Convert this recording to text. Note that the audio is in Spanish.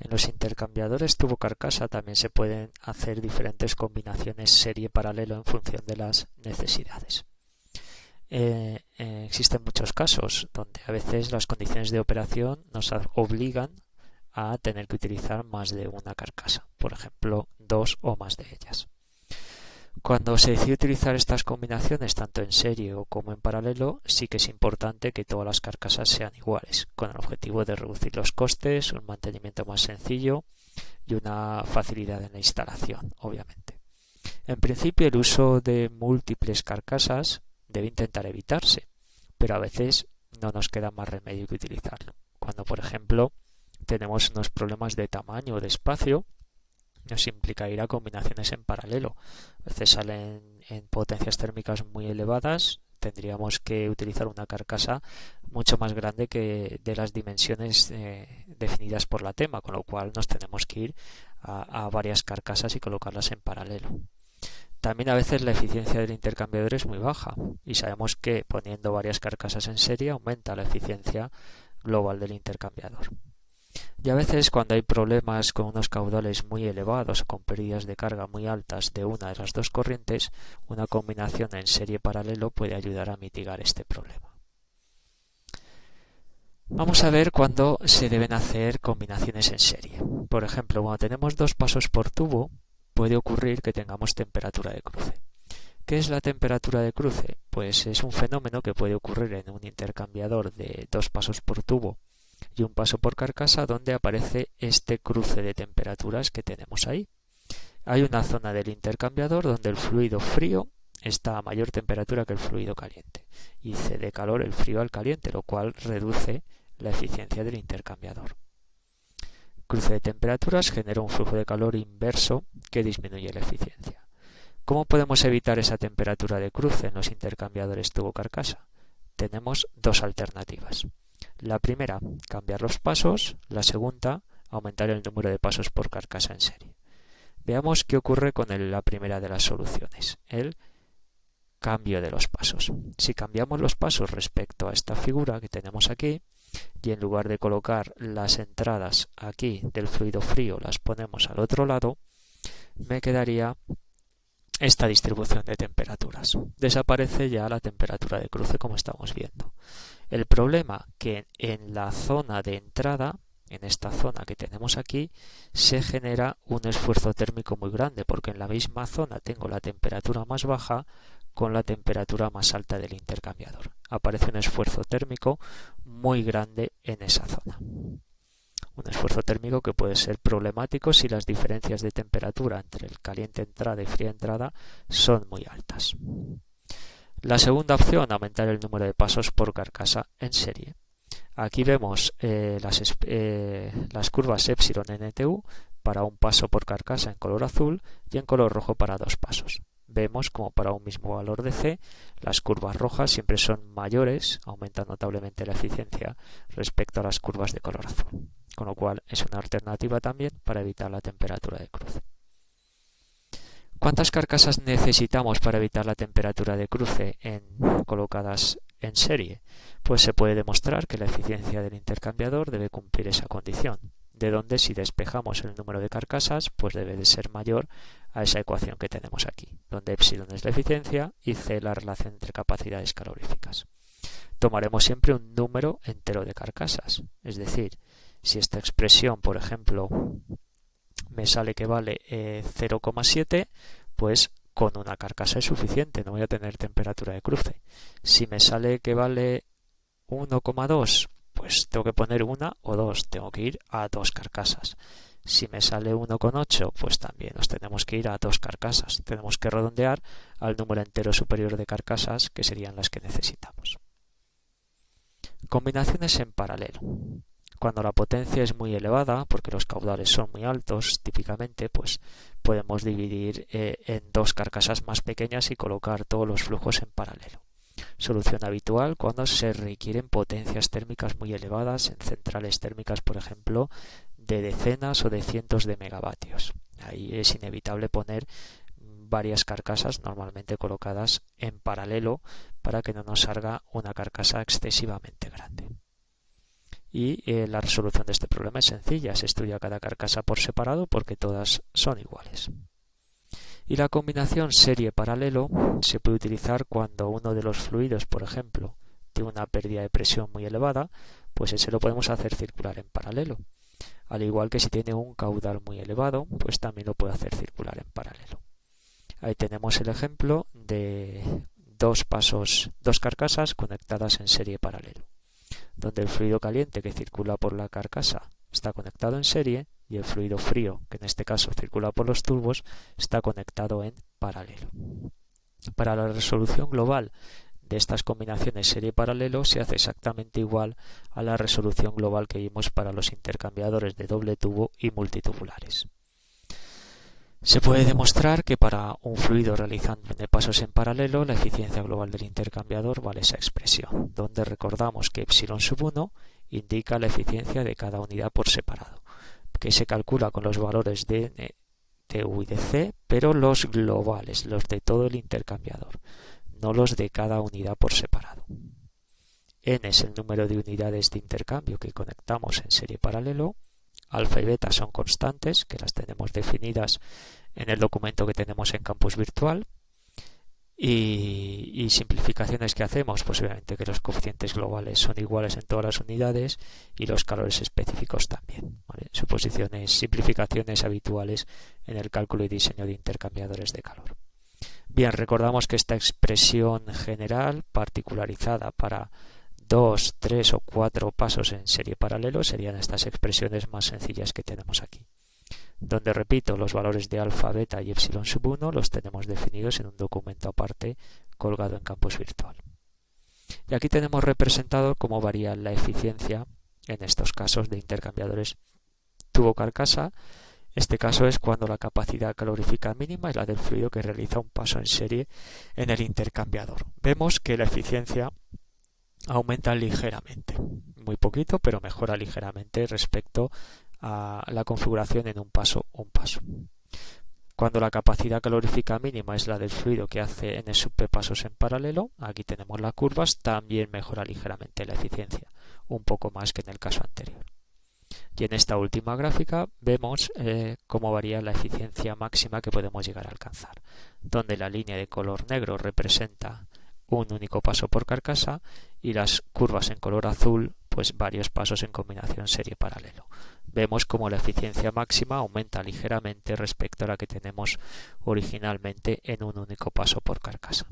En los intercambiadores tubo-carcasa también se pueden hacer diferentes combinaciones serie-paralelo en función de las necesidades. Existen muchos casos donde a veces las condiciones de operación nos obligan a tener que utilizar más de una carcasa, por ejemplo, dos o más de ellas. Cuando se decide utilizar estas combinaciones tanto en serie o como en paralelo, sí que es importante que todas las carcasas sean iguales, con el objetivo de reducir los costes, un mantenimiento más sencillo y una facilidad en la instalación, obviamente. En principio, el uso de múltiples carcasas debe intentar evitarse, pero a veces no nos queda más remedio que utilizarlo. Cuando, por ejemplo, tenemos unos problemas de tamaño o de espacio, nos implica ir a combinaciones en paralelo. A veces salen en potencias térmicas muy elevadas, tendríamos que utilizar una carcasa mucho más grande que de las dimensiones definidas por la tema, con lo cual nos tenemos que ir a varias carcasas y colocarlas en paralelo. También a veces la eficiencia del intercambiador es muy baja y sabemos que poniendo varias carcasas en serie aumenta la eficiencia global del intercambiador. Y a veces cuando hay problemas con unos caudales muy elevados o con pérdidas de carga muy altas de una de las dos corrientes, una combinación en serie paralelo puede ayudar a mitigar este problema. Vamos a ver cuándo se deben hacer combinaciones en serie. Por ejemplo, cuando tenemos dos pasos por tubo, puede ocurrir que tengamos temperatura de cruce. ¿Qué es la temperatura de cruce? Pues es un fenómeno que puede ocurrir en un intercambiador de dos pasos por tubo y un paso por carcasa donde aparece este cruce de temperaturas que tenemos ahí. Hay una zona del intercambiador donde el fluido frío está a mayor temperatura que el fluido caliente y cede calor el frío al caliente, lo cual reduce la eficiencia del intercambiador. Cruce de temperaturas genera un flujo de calor inverso que disminuye la eficiencia. ¿Cómo podemos evitar esa temperatura de cruce en los intercambiadores tubo-carcasa? Tenemos dos alternativas. La primera, cambiar los pasos. La segunda, aumentar el número de pasos por carcasa en serie. Veamos qué ocurre con la primera de las soluciones, el cambio de los pasos. Si cambiamos los pasos respecto a esta figura que tenemos aquí, y en lugar de colocar las entradas aquí del fluido frío las ponemos al otro lado, me quedaría esta distribución de temperaturas. Desaparece ya la temperatura de cruce como estamos viendo. El problema que en la zona de entrada, en esta zona que tenemos aquí, se genera un esfuerzo térmico muy grande porque en la misma zona tengo la temperatura más baja con la temperatura más alta del intercambiador. Aparece un esfuerzo térmico muy grande en esa zona. Un esfuerzo térmico que puede ser problemático si las diferencias de temperatura entre el caliente entrada y fría entrada son muy altas. La segunda opción, aumentar el número de pasos por carcasa en serie. Aquí vemos las curvas epsilon NTU para un paso por carcasa en color azul y en color rojo para dos pasos. Vemos como para un mismo valor de C, las curvas rojas siempre son mayores, aumentan notablemente la eficiencia respecto a las curvas de color azul, con lo cual es una alternativa también para evitar la temperatura de cruce. ¿Cuántas carcasas necesitamos para evitar la temperatura de cruce colocadas en serie? Pues se puede demostrar que la eficiencia del intercambiador debe cumplir esa condición, de donde si despejamos el número de carcasas, pues debe de ser mayor a esa ecuación que tenemos aquí, donde epsilon es la eficiencia y C la relación entre capacidades caloríficas. Tomaremos siempre un número entero de carcasas, es decir, si esta expresión, por ejemplo, me sale que vale 0,7, pues con una carcasa es suficiente, no voy a tener temperatura de cruce. Si me sale que vale 1,2, pues tengo que poner una o dos, tengo que ir a dos carcasas. Si me sale 1,8, pues también nos tenemos que ir a dos carcasas. Tenemos que redondear al número entero superior de carcasas, que serían las que necesitamos. Combinaciones en paralelo. Cuando la potencia es muy elevada, porque los caudales son muy altos, típicamente pues podemos dividir en dos carcasas más pequeñas y colocar todos los flujos en paralelo. Solución habitual cuando se requieren potencias térmicas muy elevadas en centrales térmicas, por ejemplo, de decenas o de cientos de megavatios. Ahí es inevitable poner varias carcasas normalmente colocadas en paralelo para que no nos salga una carcasa excesivamente grande. y la resolución de este problema es sencilla. Se estudia cada carcasa por separado porque todas son iguales. Y la combinación serie-paralelo se puede utilizar cuando uno de los fluidos, por ejemplo, tiene una pérdida de presión muy elevada, pues ese lo podemos hacer circular en paralelo. Al igual que si tiene un caudal muy elevado, pues también lo puede hacer circular en paralelo. Ahí tenemos el ejemplo de dos carcasas conectadas en serie paralelo, donde el fluido caliente que circula por la carcasa está conectado en serie y el fluido frío, que en este caso circula por los tubos, está conectado en paralelo. Para la resolución global de estas combinaciones serie-paralelo se hace exactamente igual a la resolución global que vimos para los intercambiadores de doble tubo y multitubulares. Se puede demostrar que para un fluido realizando pasos en paralelo, la eficiencia global del intercambiador vale esa expresión, donde recordamos que epsilon_1 indica la eficiencia de cada unidad por separado, que se calcula con los valores de N, de U y de C, pero los globales, los de todo el intercambiador, no los de cada unidad por separado. N es el número de unidades de intercambio que conectamos en serie paralelo. Alfa y beta son constantes, que las tenemos definidas en el documento que tenemos en Campus Virtual. Y simplificaciones que hacemos, pues obviamente que los coeficientes globales son iguales en todas las unidades y los calores específicos también, ¿vale? Suposiciones, simplificaciones habituales en el cálculo y diseño de intercambiadores de calor. Bien, recordamos que esta expresión general particularizada para 2, 3 o 4 pasos en serie paralelo serían estas expresiones más sencillas que tenemos aquí, donde, repito, los valores de alfa, beta y epsilon_1 los tenemos definidos en un documento aparte colgado en Campus Virtual. Y aquí tenemos representado cómo varía la eficiencia en estos casos de intercambiadores tubo-carcasa. Este caso es cuando la capacidad calorífica mínima es la del fluido que realiza un paso en serie en el intercambiador. Vemos que la eficiencia aumenta ligeramente, muy poquito, pero mejora ligeramente respecto a la configuración en un paso. Cuando la capacidad calorífica mínima es la del fluido que hace n sub p pasos en paralelo, aquí tenemos las curvas, también mejora ligeramente la eficiencia, un poco más que en el caso anterior. Y en esta última gráfica vemos cómo varía la eficiencia máxima que podemos llegar a alcanzar, donde la línea de color negro representa un único paso por carcasa y las curvas en color azul, pues varios pasos en combinación serie paralelo. Vemos como la eficiencia máxima aumenta ligeramente respecto a la que tenemos originalmente en un único paso por carcasa.